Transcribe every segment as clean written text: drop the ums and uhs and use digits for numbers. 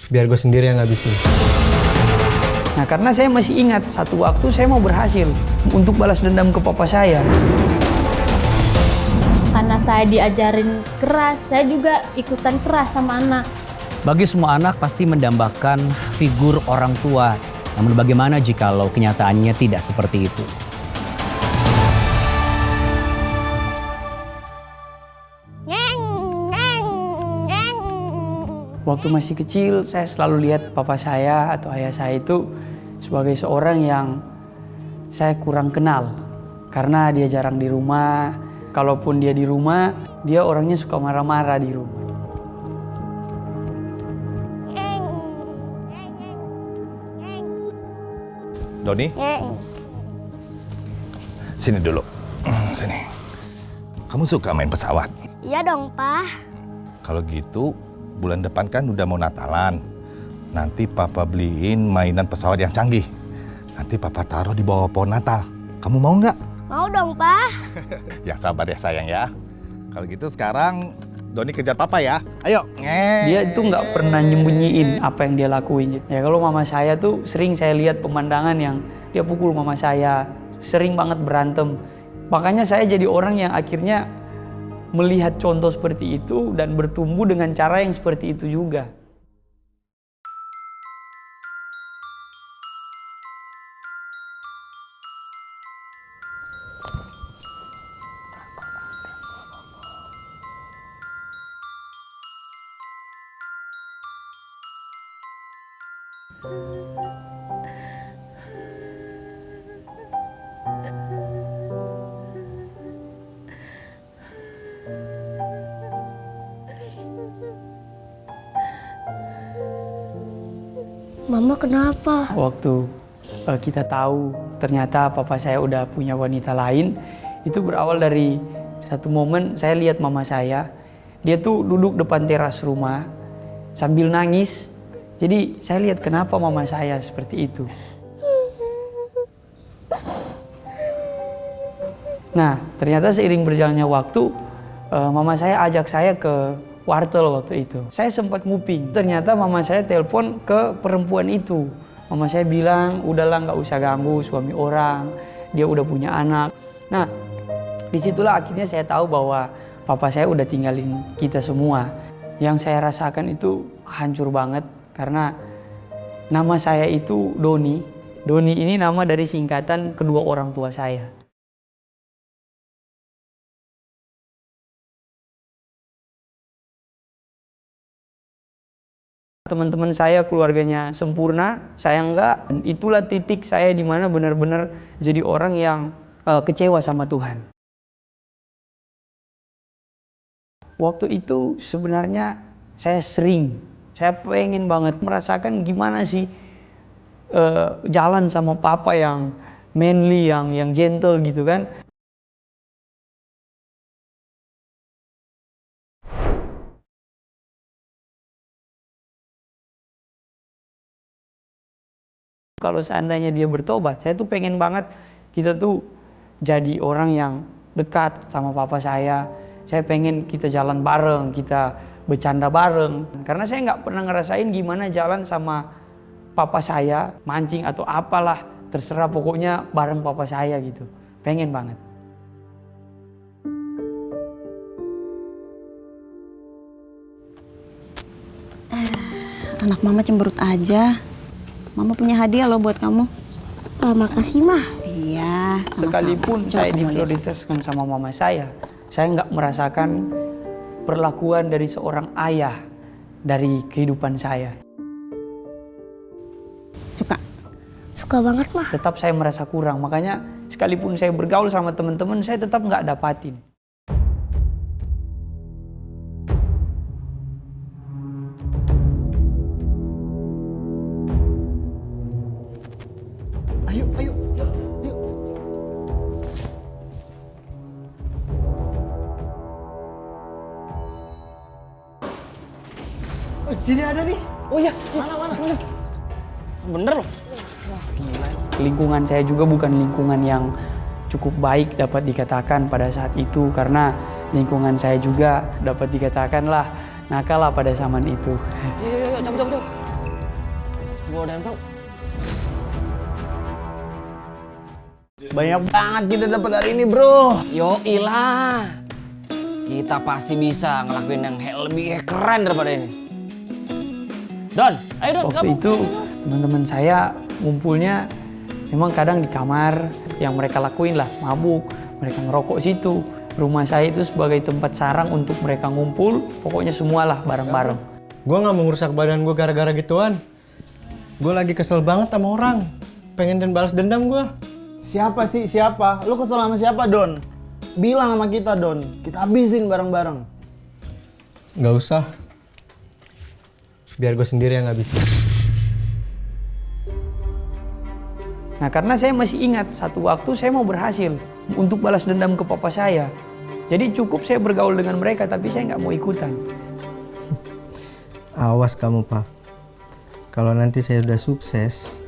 biar gue sendiri yang ngabisin. Nah, karena saya masih ingat satu waktu saya mau berhasil untuk balas dendam ke papa saya. Karena saya diajarin keras, saya juga ikutan keras sama anak. Bagi semua anak pasti mendambakan figur orang tua. Namun bagaimana jikalau kenyataannya tidak seperti itu? Waktu masih kecil, saya selalu lihat papa saya atau ayah saya itu sebagai seorang yang saya kurang kenal. Karena dia jarang di rumah, kalaupun dia di rumah, dia orangnya suka marah-marah di rumah. Doni, sini dulu. Sini. Kamu suka main pesawat? Iya dong, Pak. Kalau gitu, bulan depan kan udah mau Natalan. Nanti Papa beliin mainan pesawat yang canggih. Nanti Papa taruh di bawah pohon Natal. Kamu mau nggak? Mau dong, Pak. Ya sabar ya sayang ya. Kalau gitu sekarang Doni kejar Papa ya. Ayo. Dia itu nggak pernah nyembunyiin apa yang dia lakuin. Ya kalau mama saya tuh sering saya lihat pemandangan yang dia pukul mama saya. Sering banget berantem. Makanya saya jadi orang yang akhirnya melihat contoh seperti itu dan bertumbuh dengan cara yang seperti itu juga. Mama kenapa? Waktu kita tahu ternyata papa saya udah punya wanita lain, itu berawal dari satu momen saya lihat mama saya, dia tuh duduk depan teras rumah sambil nangis. Jadi saya lihat kenapa mama saya seperti itu. Nah, ternyata seiring berjalannya waktu, mama saya ajak saya ke wartel waktu itu. Saya sempat nguping. Ternyata mama saya telepon ke perempuan itu. Mama saya bilang, udahlah nggak usah ganggu suami orang. Dia udah punya anak. Nah, disitulah akhirnya saya tahu bahwa papa saya udah tinggalin kita semua. Yang saya rasakan itu hancur banget. Karena nama saya itu Doni. Doni ini nama dari singkatan kedua orang tua saya. Teman-teman saya keluarganya sempurna, saya enggak. Dan itulah titik saya di mana benar-benar jadi orang yang kecewa sama Tuhan. Waktu itu sebenarnya saya pengen banget merasakan gimana sih jalan sama papa yang manly, yang gentle gitu kan. Kalau seandainya dia bertobat, saya tuh pengen banget kita tuh jadi orang yang dekat sama papa saya. Saya pengen kita jalan bareng, kita bercanda bareng. Karena saya nggak pernah ngerasain gimana jalan sama papa saya, mancing atau apalah, terserah pokoknya bareng papa saya gitu. Pengen banget. Anak mama cemberut aja. Mama punya hadiah loh buat kamu. Makasih, Mah. Iya, sama-sama. Sekalipun Coba saya kamu lihat. diprioritaskan sama mama saya nggak merasakan perlakuan dari seorang ayah dari kehidupan saya. Suka? Suka banget, Mah. Tetap saya merasa kurang, makanya sekalipun saya bergaul sama teman-teman, saya tetap nggak dapatin. Sini ada nih. Oh iya, mana? Bener loh. Lingkungan saya juga bukan lingkungan yang cukup baik dapat dikatakan pada saat itu, karena lingkungan saya juga dapat dikatakan lah nakal lah pada zaman itu. Yuk, cabut. Gua udah tahu. Banyak banget kita dapat hari ini, bro. Yo ilah. Kita pasti bisa ngelakuin yang lebih keren daripada ini. Don, ayo Don, Waktu itu teman-teman saya ngumpulnya memang kadang di kamar, yang mereka lakuin lah mabuk, mereka ngerokok situ. Rumah saya itu sebagai tempat sarang untuk mereka ngumpul, pokoknya semualah bareng-bareng. Gue gak mau ngerusak badan gue gara-gara gituan. Gue lagi kesel banget sama orang. Pengen dan balas dendam gue. Siapa sih? Siapa? Lu kesel sama siapa, Don? Bilang sama kita, Don. Kita habisin bareng-bareng. Gak usah. Biar gue sendiri yang ngabisin. Nah karena saya masih ingat satu waktu saya mau berhasil untuk balas dendam ke papa saya. Jadi cukup saya bergaul dengan mereka tapi saya nggak mau ikutan. Awas kamu, Pak. Kalau nanti saya udah sukses,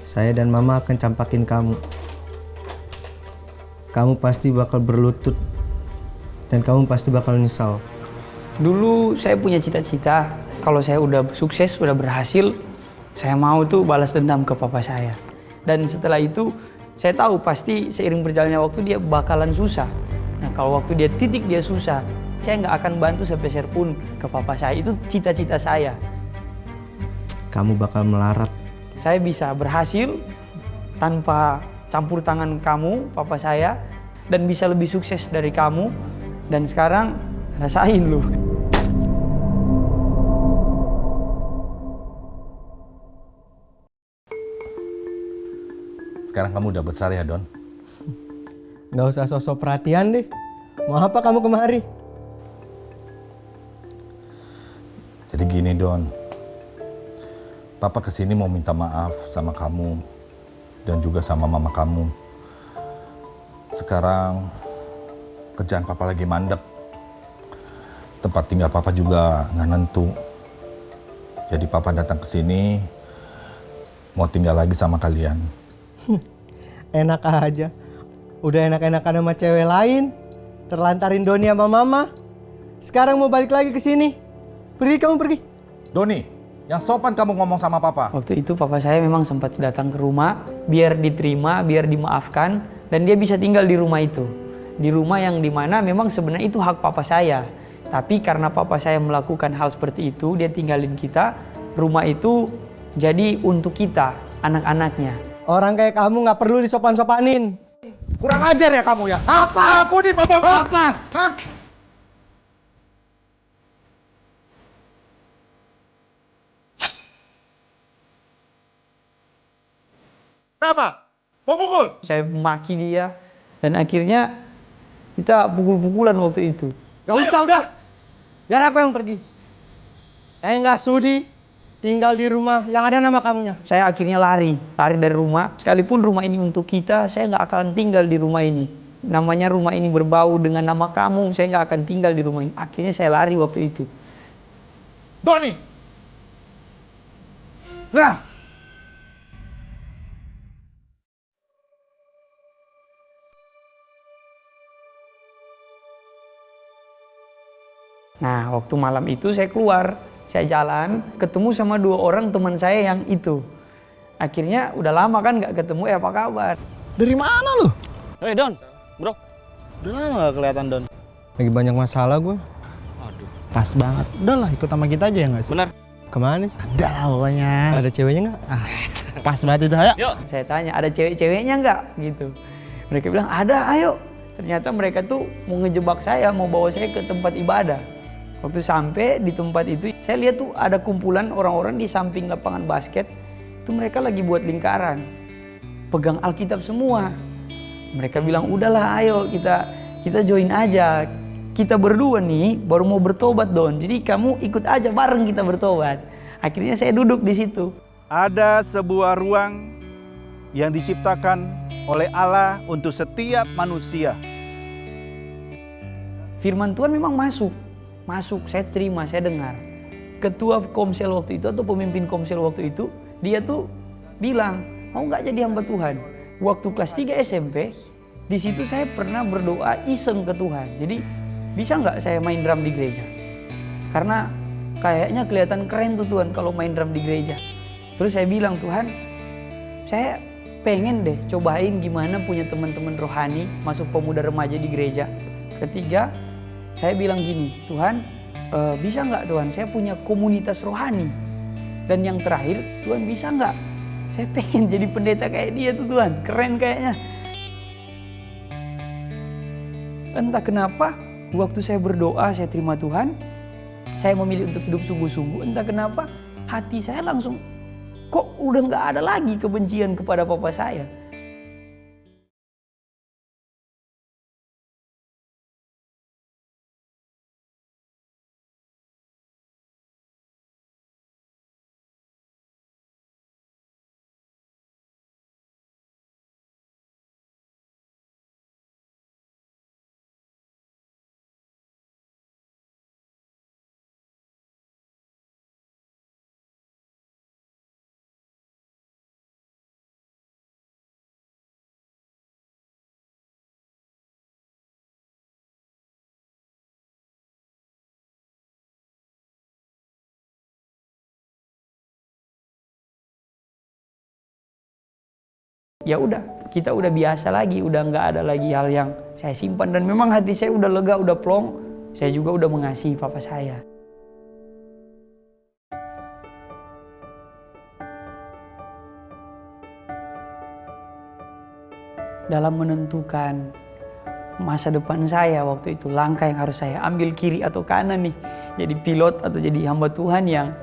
saya dan Mama akan campakin kamu. Kamu pasti bakal berlutut dan kamu pasti bakal nyesal. Dulu saya punya cita-cita kalau saya udah sukses, udah berhasil, saya mau tuh balas dendam ke papa saya. Dan setelah itu saya tahu pasti seiring berjalannya waktu dia bakalan susah. Nah kalau waktu dia titik dia susah, saya nggak akan bantu sepeser pun ke papa saya. Itu cita-cita saya. Kamu bakal melarat. Saya bisa berhasil tanpa campur tangan kamu, papa saya, dan bisa lebih sukses dari kamu. Dan sekarang rasain lu. Sekarang kamu udah besar ya, Don? Gak usah sosok perhatian deh. Mau apa kamu kemari? Jadi gini, Don. Papa kesini mau minta maaf sama kamu dan juga sama mama kamu. Sekarang kerjaan Papa lagi mandek. Tempat tinggal Papa juga nggak nentu. Jadi Papa datang ke sini mau tinggal lagi sama kalian. Enak aja. Udah enak-enakan sama cewek lain. Terlantarin Doni sama Mama. Sekarang mau balik lagi ke sini. Pergi kamu pergi. Doni, yang sopan kamu ngomong sama Papa. Waktu itu papa saya memang sempat datang ke rumah biar diterima, biar dimaafkan, dan dia bisa tinggal di rumah itu. Di rumah yang dimana memang sebenarnya itu hak papa saya. Tapi karena papa saya melakukan hal seperti itu, dia tinggalin kita, rumah itu jadi untuk kita, anak-anaknya. Orang kayak kamu gak perlu disopan-sopanin. Kurang ajar ya kamu ya? Apa? Aku nih, Bapak. Apa? Hah? Kenapa? Mau pukul? Saya maki dia, dan akhirnya kita pukul-pukulan waktu itu. Gak usah udah. Biar aku yang pergi. Saya gak sudi tinggal di rumah yang ada nama kamunya. Saya akhirnya lari dari rumah. Sekalipun rumah ini untuk kita, saya nggak akan tinggal di rumah ini. Namanya rumah ini berbau dengan nama kamu, saya nggak akan tinggal di rumah ini. Akhirnya saya lari waktu itu. Doni! Nah! Nah, waktu malam itu saya keluar. Saya jalan, ketemu sama 2 orang teman saya yang itu. Akhirnya udah lama kan nggak ketemu, apa kabar? Dari mana lu? Hei Don, bro. Udah lama gak kelihatan, Don. Lagi banyak masalah gue. Aduh. Pas banget. Udah lah, ikut sama kita aja ya nggak sih? Bener. Kemana sih? Ada lah pokoknya. Ada ceweknya nggak? Pas banget itu, ayo. Yuk. Saya tanya, ada cewek-ceweknya nggak? Gitu. Mereka bilang, ada, ayo. Ternyata mereka tuh mau ngejebak saya, mau bawa saya ke tempat ibadah. Waktu sampai di tempat itu, saya lihat tuh ada kumpulan orang-orang di samping lapangan basket. Itu mereka lagi buat lingkaran. Pegang Alkitab semua. Mereka bilang, udahlah ayo kita join aja. Kita berdua nih baru mau bertobat, Don. Jadi kamu ikut aja bareng kita bertobat. Akhirnya saya duduk di situ. Ada sebuah ruang yang diciptakan oleh Allah untuk setiap manusia. Firman Tuhan memang masuk, saya terima, saya dengar. Ketua komsel waktu itu atau pemimpin komsel waktu itu, dia tuh bilang, mau nggak jadi hamba Tuhan? Waktu kelas 3 SMP, di situ saya pernah berdoa iseng ke Tuhan. Jadi bisa nggak saya main drum di gereja? Karena kayaknya kelihatan keren tuh Tuhan kalau main drum di gereja. Terus saya bilang, Tuhan, saya pengen deh cobain gimana punya teman-teman rohani, masuk pemuda remaja di gereja. Ketiga, saya bilang gini, Tuhan, bisa nggak Tuhan, saya punya komunitas rohani. Dan yang terakhir, Tuhan bisa nggak, saya pengen jadi pendeta kayak dia tuh Tuhan, keren kayaknya. Entah kenapa, waktu saya berdoa, saya terima Tuhan, saya memilih untuk hidup sungguh-sungguh. Entah kenapa, hati saya langsung, kok udah nggak ada lagi kebencian kepada papa saya. Ya udah, kita udah biasa lagi, udah nggak ada lagi hal yang saya simpan. Dan memang hati saya udah lega, udah plong. Saya juga udah mengasihi papa saya. Dalam menentukan masa depan saya waktu itu, langkah yang harus saya ambil kiri atau kanan nih. Jadi pilot atau jadi hamba Tuhan yang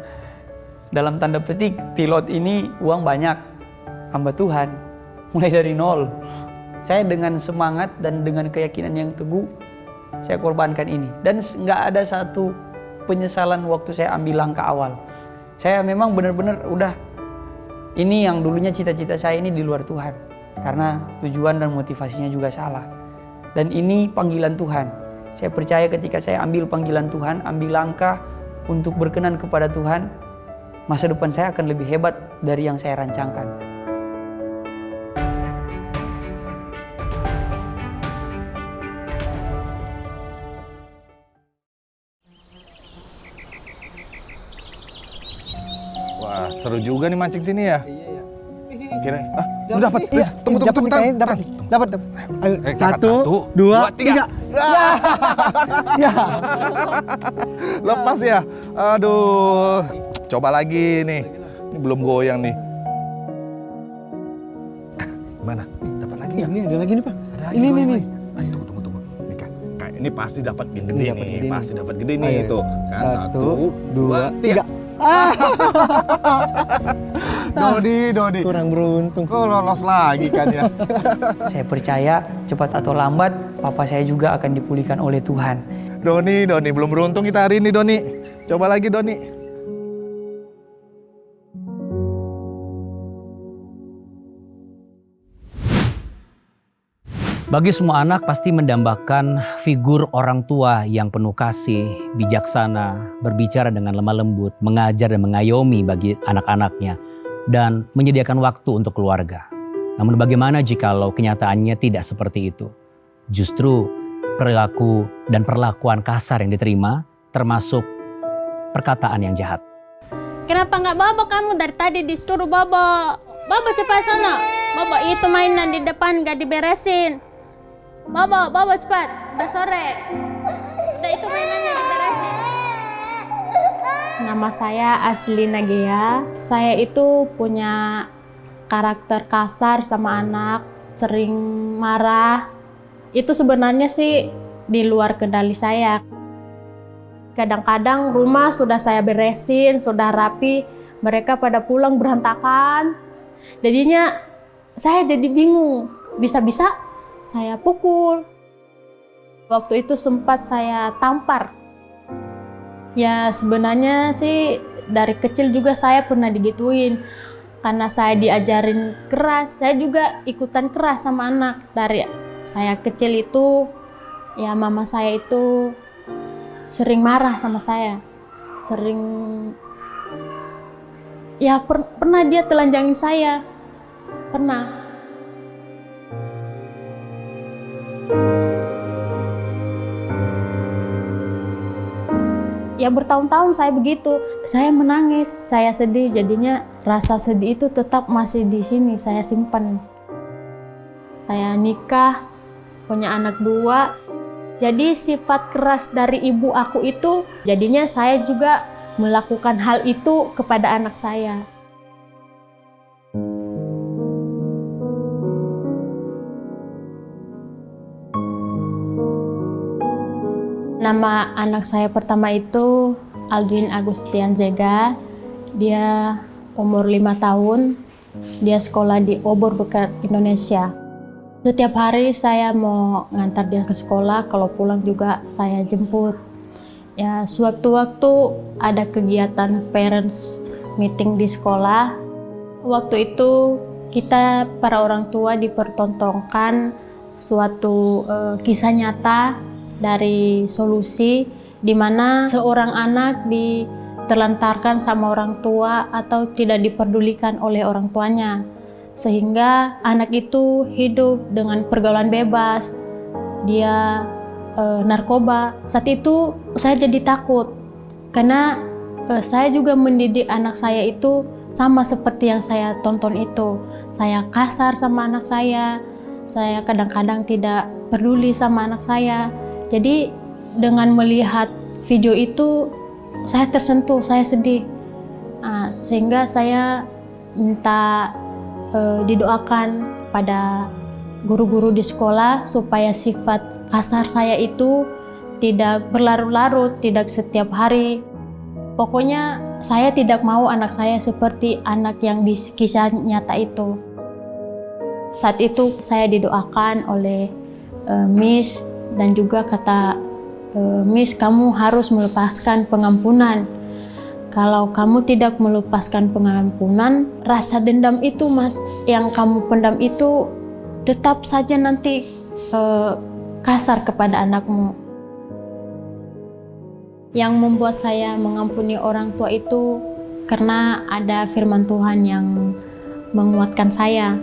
dalam tanda petik, pilot ini uang banyak, hamba Tuhan mulai dari nol. Saya dengan semangat dan dengan keyakinan yang teguh, saya korbankan ini. Dan nggak ada satu penyesalan waktu saya ambil langkah awal. Saya memang benar-benar udah, ini yang dulunya cita-cita saya ini di luar Tuhan. Karena tujuan dan motivasinya juga salah. Dan ini panggilan Tuhan. Saya percaya ketika saya ambil panggilan Tuhan, ambil langkah untuk berkenan kepada Tuhan, masa depan saya akan lebih hebat dari yang saya rancangkan. Wah, seru juga nih mancing sini ya. Iya. Kira, udah dapat. Iya, Tunggu. Dapat. Ayo, Satu, 2, 3. Ya. Lepas ya. Aduh. Coba lagi nih. Ini belum goyang nih. Mana? Dapat lagi ya? Ini ada lagi nih, Pak. Ini. Ayo, tunggu. Ini kayak ini pasti dapat gede nih. Pasti dapat gede nih tuh. Kan 1, 2, 3. Dodi. Kurang beruntung. Kok lolos lagi kan ya? Saya percaya cepat atau lambat papa saya juga akan dipulihkan oleh Tuhan. Doni, belum beruntung kita hari ini, Doni. Coba lagi, Doni. Bagi semua anak pasti mendambakan figur orang tua yang penuh kasih, bijaksana, berbicara dengan lemah lembut, mengajar dan mengayomi bagi anak-anaknya, dan menyediakan waktu untuk keluarga. Namun bagaimana jikalau kenyataannya tidak seperti itu? Justru perilaku dan perlakuan kasar yang diterima, termasuk perkataan yang jahat. Kenapa nggak Baba kamu dari tadi disuruh Baba? Baba cepat sana. Baba itu mainan di depan nggak diberesin. Baba cepat, udah sore. Udah itu mainannya diberesin. Nama saya Asli Nagea. Saya itu punya karakter kasar sama anak, sering marah. Itu sebenarnya sih di luar kendali saya. Kadang-kadang rumah sudah saya beresin, sudah rapi, mereka pada pulang berantakan. Jadinya saya jadi bingung, bisa-bisa saya pukul. Waktu itu sempat saya tampar. Ya sebenarnya sih dari kecil juga saya pernah digituin. Karena saya diajarin keras, saya juga ikutan keras sama anak. Dari saya kecil itu, ya mama saya itu sering marah sama saya. Sering, ya pernah dia telanjangin saya. Pernah. Ya Ya bertahun-tahun saya begitu. Saya menangis, saya sedih. Jadinya rasa sedih itu tetap masih di sini, saya simpan. Saya nikah, punya anak 2. Jadi sifat keras dari ibu aku itu, jadinya saya juga melakukan hal itu kepada anak saya. Nama anak saya pertama itu Aldwin Agustian Zega. Dia umur 5 tahun. Dia sekolah di Obor Bekat, Indonesia. Setiap hari saya mau ngantar dia ke sekolah, kalau pulang juga saya jemput. Ya, sewaktu-waktu ada kegiatan parents meeting di sekolah. Waktu itu kita para orang tua dipertontonkan suatu kisah nyata dari Solusi, di mana seorang anak diterlantarkan sama orang tua atau tidak diperdulikan oleh orang tuanya, sehingga anak itu hidup dengan pergaulan bebas. Dia narkoba. Saat itu saya jadi takut karena saya juga mendidik anak saya itu sama seperti yang saya tonton itu. Saya kasar sama anak saya kadang-kadang tidak peduli sama anak saya. Jadi dengan melihat video itu saya tersentuh, saya sedih. Sehingga saya minta didoakan pada guru-guru di sekolah supaya sifat kasar saya itu tidak berlarut-larut, tidak setiap hari. Pokoknya saya tidak mau anak saya seperti anak yang di kisah nyata itu. Saat itu saya didoakan oleh Miss, dan juga kata Miss, kamu harus melepaskan pengampunan. Kalau kamu tidak melepaskan pengampunan, rasa dendam itu Mas, yang kamu pendam itu tetap saja nanti kasar kepada anakmu. Yang membuat saya mengampuni orang tua itu karena ada firman Tuhan yang menguatkan saya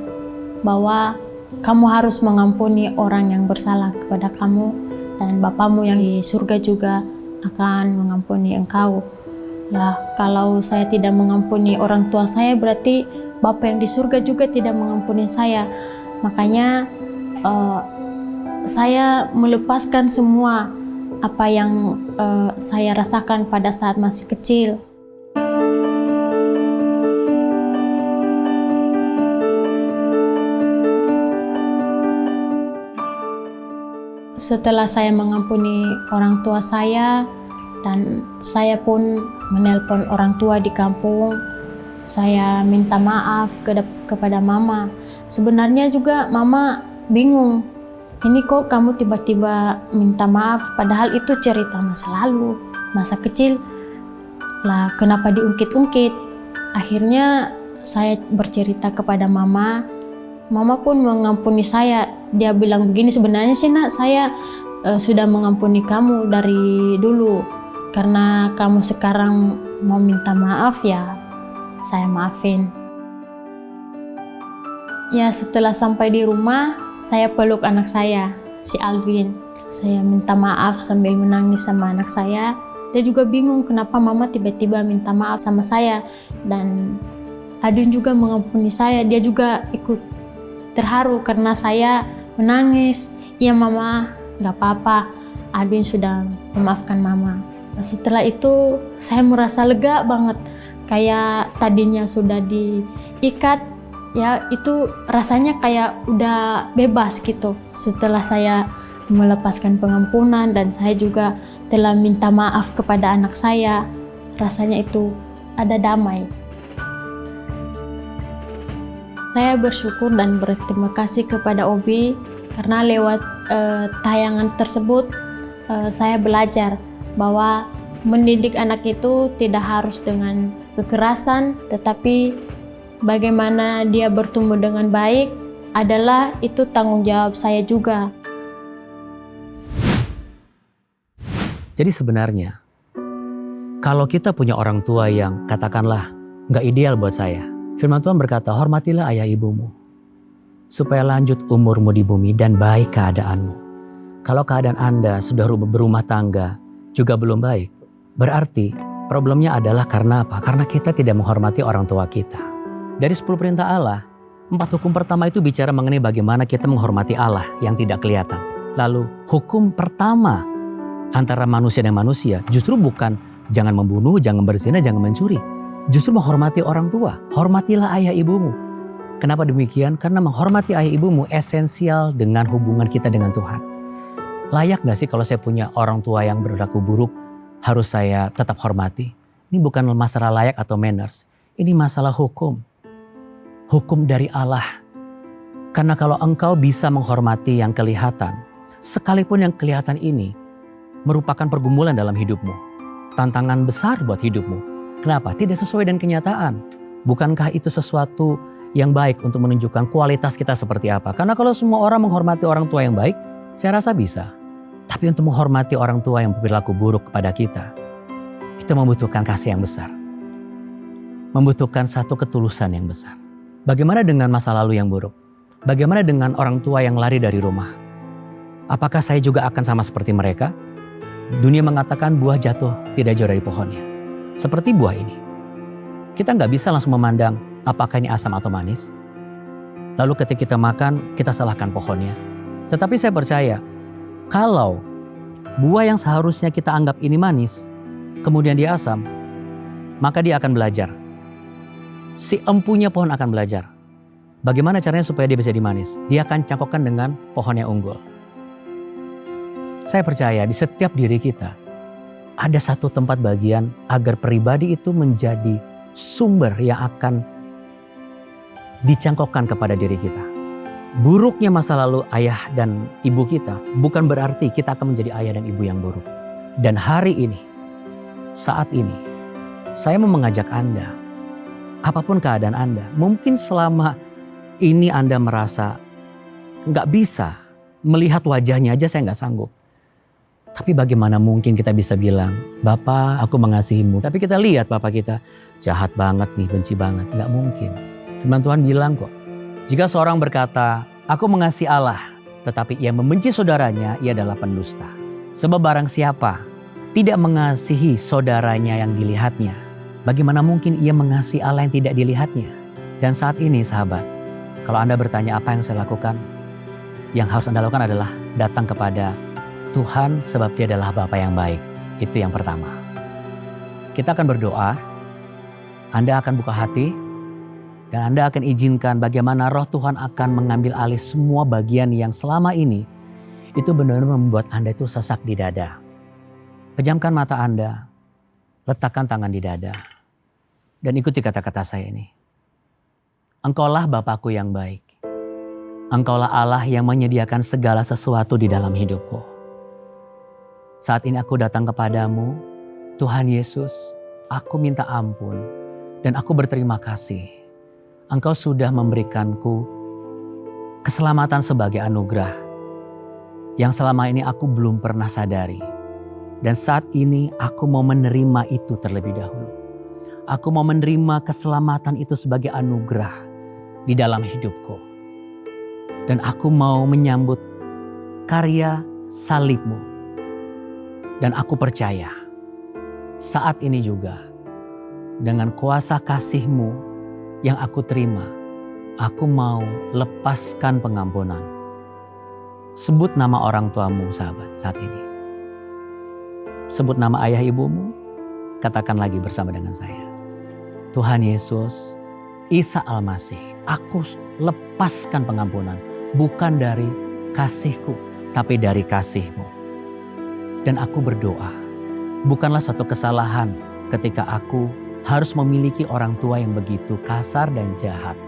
bahwa kamu harus mengampuni orang yang bersalah kepada kamu, dan Bapamu yang di surga juga akan mengampuni engkau. Ya, kalau saya tidak mengampuni orang tua saya, berarti Bapa yang di surga juga tidak mengampuni saya. Makanya saya melepaskan semua apa yang saya rasakan pada saat masih kecil. Setelah saya mengampuni orang tua saya, dan saya pun menelpon orang tua di kampung, saya minta maaf kepada Mama. Sebenarnya juga Mama bingung, ini kok kamu tiba-tiba minta maaf, padahal itu cerita masa lalu, masa kecil. Lah kenapa diungkit-ungkit? Akhirnya saya bercerita kepada Mama. Mama pun mengampuni saya. Dia bilang begini, sebenarnya sih nak, saya sudah mengampuni kamu dari dulu. Karena kamu sekarang mau minta maaf, ya saya maafin. Ya, setelah sampai di rumah, saya peluk anak saya, si Alvin. Saya minta maaf sambil menangis sama anak saya. Dia juga bingung kenapa Mama tiba-tiba minta maaf sama saya. Dan Adun juga mengampuni saya. Dia juga ikut terharu karena saya menangis. Iya Mama, gak apa-apa. Adun sudah memaafkan Mama. Setelah itu saya merasa lega banget. Kayak tadinya sudah diikat, ya itu rasanya kayak udah bebas gitu. Setelah saya melepaskan pengampunan dan saya juga telah minta maaf kepada anak saya, rasanya itu ada damai. Saya bersyukur dan berterima kasih kepada Obi karena lewat tayangan tersebut saya belajar bahwa mendidik anak itu tidak harus dengan kekerasan, tetapi bagaimana dia bertumbuh dengan baik adalah itu tanggung jawab saya juga. Jadi sebenarnya kalau kita punya orang tua yang katakanlah nggak ideal buat saya, firman Tuhan berkata, hormatilah ayah ibumu supaya lanjut umurmu di bumi dan baik keadaanmu. Kalau keadaan Anda sudah berumah tangga juga belum baik, Berarti problemnya adalah karena apa? Karena kita tidak menghormati orang tua kita. Dari 10 perintah Allah, 4 hukum pertama itu bicara mengenai bagaimana kita menghormati Allah yang tidak kelihatan. Lalu hukum pertama antara manusia dan manusia justru bukan jangan membunuh, jangan berzina, jangan mencuri. Justru menghormati orang tua. Hormatilah ayah ibumu. Kenapa demikian? Karena menghormati ayah ibumu esensial dengan hubungan kita dengan Tuhan. Layak gak sih kalau saya punya orang tua yang berlaku buruk harus saya tetap hormati? Ini bukan masalah layak atau manners. Ini masalah hukum. Hukum dari Allah. Karena kalau engkau bisa menghormati yang kelihatan, sekalipun yang kelihatan ini merupakan pergumulan dalam hidupmu. Tantangan besar buat hidupmu. Kenapa? Tidak sesuai dengan kenyataan. Bukankah itu sesuatu yang baik untuk menunjukkan kualitas kita seperti apa? Karena kalau semua orang menghormati orang tua yang baik, saya rasa bisa. Tapi untuk menghormati orang tua yang berperilaku buruk kepada kita, itu membutuhkan kasih yang besar. Membutuhkan satu ketulusan yang besar. Bagaimana dengan masa lalu yang buruk? Bagaimana dengan orang tua yang lari dari rumah? Apakah saya juga akan sama seperti mereka? Dunia mengatakan buah jatuh tidak jauh dari pohonnya. Seperti buah ini. Kita nggak bisa langsung memandang apakah ini asam atau manis. Lalu ketika kita makan, kita salahkan pohonnya. Tetapi saya percaya, kalau buah yang seharusnya kita anggap ini manis, kemudian dia asam, maka dia akan belajar. Si empunya pohon akan belajar. Bagaimana caranya supaya dia bisa dimanis? Dia akan cangkokkan dengan pohon yang unggul. Saya percaya di setiap diri kita, ada satu tempat bagian agar pribadi itu menjadi sumber yang akan dicangkokkan kepada diri kita. Buruknya masa lalu ayah dan ibu kita bukan berarti kita akan menjadi ayah dan ibu yang buruk. Dan hari ini, saat ini, saya mau mengajak Anda, apapun keadaan Anda, mungkin selama ini Anda merasa nggak bisa melihat wajahnya aja saya nggak sanggup. Tapi bagaimana mungkin kita bisa bilang, Bapa aku mengasihimu. Tapi kita lihat Bapa kita jahat banget nih, benci banget. Nggak mungkin. Firman Tuhan bilang kok, jika seorang berkata, aku mengasihi Allah, tetapi ia membenci saudaranya, ia adalah pendusta. Sebab barang siapa tidak mengasihi saudaranya yang dilihatnya, bagaimana mungkin ia mengasihi Allah yang tidak dilihatnya? Dan saat ini sahabat, kalau Anda bertanya apa yang saya lakukan, yang harus Anda lakukan adalah datang kepada Tuhan sebab dia adalah Bapa yang baik. Itu yang pertama. Kita akan berdoa, Anda akan buka hati, dan Anda akan izinkan bagaimana roh Tuhan akan mengambil alih semua bagian yang selama ini itu benar-benar membuat Anda itu sesak di dada. Pejamkan mata Anda, letakkan tangan di dada, dan ikuti kata-kata saya ini. Engkaulah Bapakku yang baik. Engkaulah Allah yang menyediakan segala sesuatu di dalam hidupku. Saat ini aku datang kepadamu, Tuhan Yesus, aku minta ampun dan aku berterima kasih. Engkau sudah memberikanku keselamatan sebagai anugerah yang selama ini aku belum pernah sadari. Dan saat ini aku mau menerima itu terlebih dahulu. Aku mau menerima keselamatan itu sebagai anugerah di dalam hidupku. Dan aku mau menyambut karya salibmu. Dan aku percaya saat ini juga dengan kuasa kasih-Mu yang aku terima, aku mau lepaskan pengampunan. Sebut nama orang tuamu sahabat saat ini. Sebut nama ayah ibumu, katakan lagi bersama dengan saya. Tuhan Yesus, Isa Al-Masih, aku lepaskan pengampunan. Bukan dari kasih-Ku, tapi dari kasih-Mu. Dan aku berdoa, bukanlah suatu kesalahan ketika aku harus memiliki orang tua yang begitu kasar dan jahat.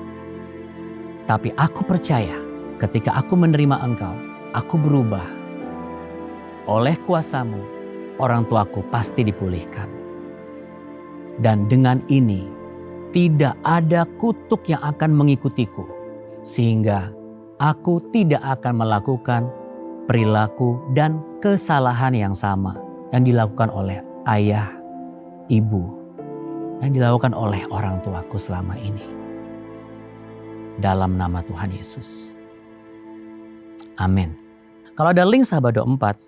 Tapi aku percaya ketika aku menerima Engkau, aku berubah. Oleh kuasa-Mu, orang tuaku pasti dipulihkan. Dan dengan ini, tidak ada kutuk yang akan mengikutiku. Sehingga aku tidak akan melakukan perilaku dan kesalahan yang sama yang dilakukan oleh ayah, ibu, yang dilakukan oleh orang tuaku selama ini. Dalam nama Tuhan Yesus. Amin. Kalau ada link sahabat 24,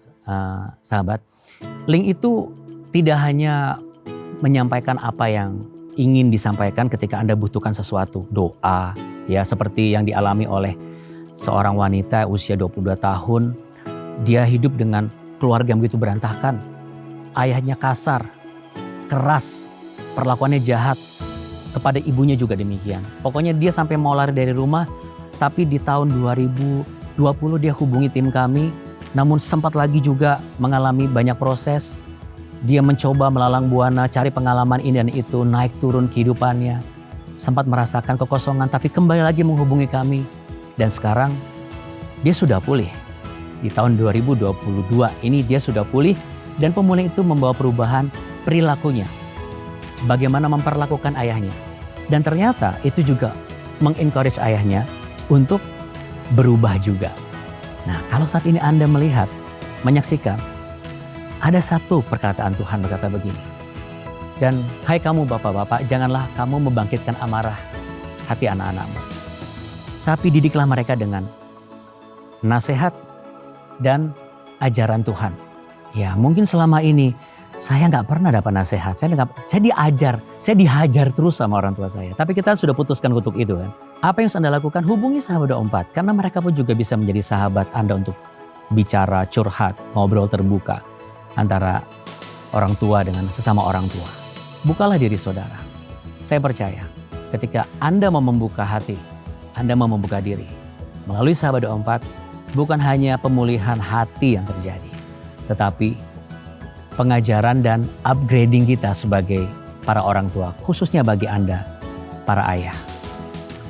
sahabat, link itu tidak hanya menyampaikan apa yang ingin disampaikan ketika Anda butuhkan sesuatu, doa, ya seperti yang dialami oleh seorang wanita usia 22 tahun. Dia hidup dengan keluarga yang begitu berantakan. Ayahnya kasar, keras, perlakuannya jahat. Kepada ibunya juga demikian. Pokoknya dia sampai mau lari dari rumah, tapi di tahun 2020 dia hubungi tim kami, namun sempat lagi juga mengalami banyak proses. Dia mencoba melalang buana, cari pengalaman ini dan itu, naik turun kehidupannya. Sempat merasakan kekosongan, tapi kembali lagi menghubungi kami. Dan sekarang dia sudah pulih. Di tahun 2022 ini dia sudah pulih, dan pemulihan itu membawa perubahan perilakunya. Bagaimana memperlakukan ayahnya. Dan ternyata itu juga mengencourage ayahnya untuk berubah juga. Nah, kalau saat ini Anda melihat, menyaksikan, ada satu perkataan Tuhan berkata begini. Dan hai kamu bapak-bapak, janganlah kamu membangkitkan amarah hati anak-anakmu. Tapi didiklah mereka dengan nasihat dan ajaran Tuhan. Ya, mungkin selama ini saya nggak pernah dapat nasihat, saya dihajar terus sama orang tua saya. Tapi kita sudah putuskan untuk itu kan. Apa yang Anda lakukan? Hubungi Sahabat 24, karena mereka pun juga bisa menjadi sahabat Anda untuk bicara, curhat, ngobrol terbuka antara orang tua dengan sesama orang tua. Bukalah diri saudara. Saya percaya ketika Anda mau membuka hati, Anda mau membuka diri, melalui Sahabat 24, bukan hanya pemulihan hati yang terjadi, tetapi pengajaran dan upgrading kita sebagai para orang tua, khususnya bagi Anda, para ayah.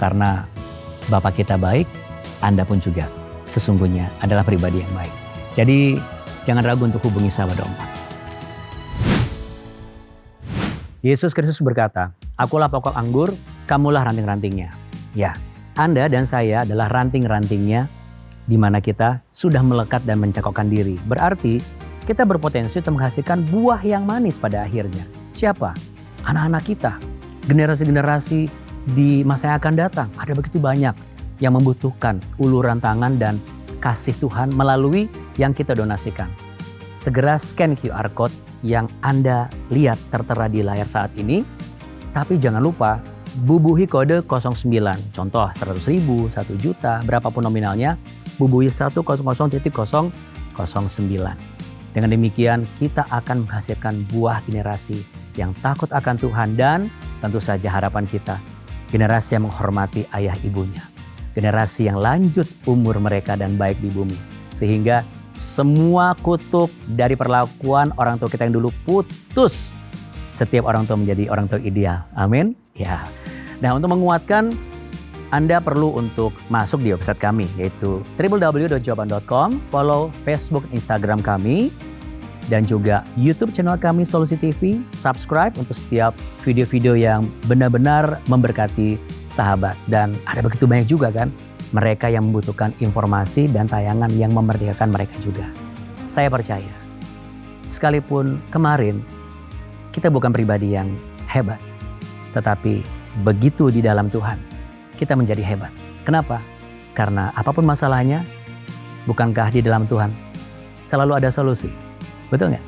Karena Bapak kita baik, Anda pun juga sesungguhnya adalah pribadi yang baik. Jadi jangan ragu untuk hubungi Sahabat 24. Yesus Kristus berkata, "Akulah pokok anggur, kamulah ranting-rantingnya." Ya, Anda dan saya adalah ranting-rantingnya di mana kita sudah melekat dan mencakokkan diri. Berarti kita berpotensi untuk menghasilkan buah yang manis pada akhirnya. Siapa? Anak-anak kita. Generasi-generasi di masa yang akan datang. Ada begitu banyak yang membutuhkan uluran tangan dan kasih Tuhan melalui yang kita donasikan. Segera scan QR Code yang Anda lihat tertera di layar saat ini. Tapi jangan lupa bubuhi kode 09. Contoh 100.000, 1 juta, berapapun nominalnya. Bubuhi 100.009. Dengan demikian kita akan menghasilkan buah generasi yang takut akan Tuhan dan tentu saja harapan kita generasi yang menghormati ayah ibunya. Generasi yang lanjut umur mereka dan baik di bumi. Sehingga semua kutuk dari perlakuan orang tua kita yang dulu putus. Setiap orang tua menjadi orang tua ideal. Amin. Ya. Nah, untuk menguatkan, Anda perlu untuk masuk di website kami, yaitu www.jawaban.com, follow Facebook, Instagram kami, dan juga YouTube channel kami Solusi TV, subscribe untuk setiap video-video yang benar-benar memberkati sahabat. Dan ada begitu banyak juga kan, mereka yang membutuhkan informasi dan tayangan yang memerdekakan mereka juga. Saya percaya, sekalipun kemarin kita bukan pribadi yang hebat, tetapi begitu di dalam Tuhan, kita menjadi hebat. Kenapa? Karena apapun masalahnya, bukankah di dalam Tuhan selalu ada solusi? Betul nggak?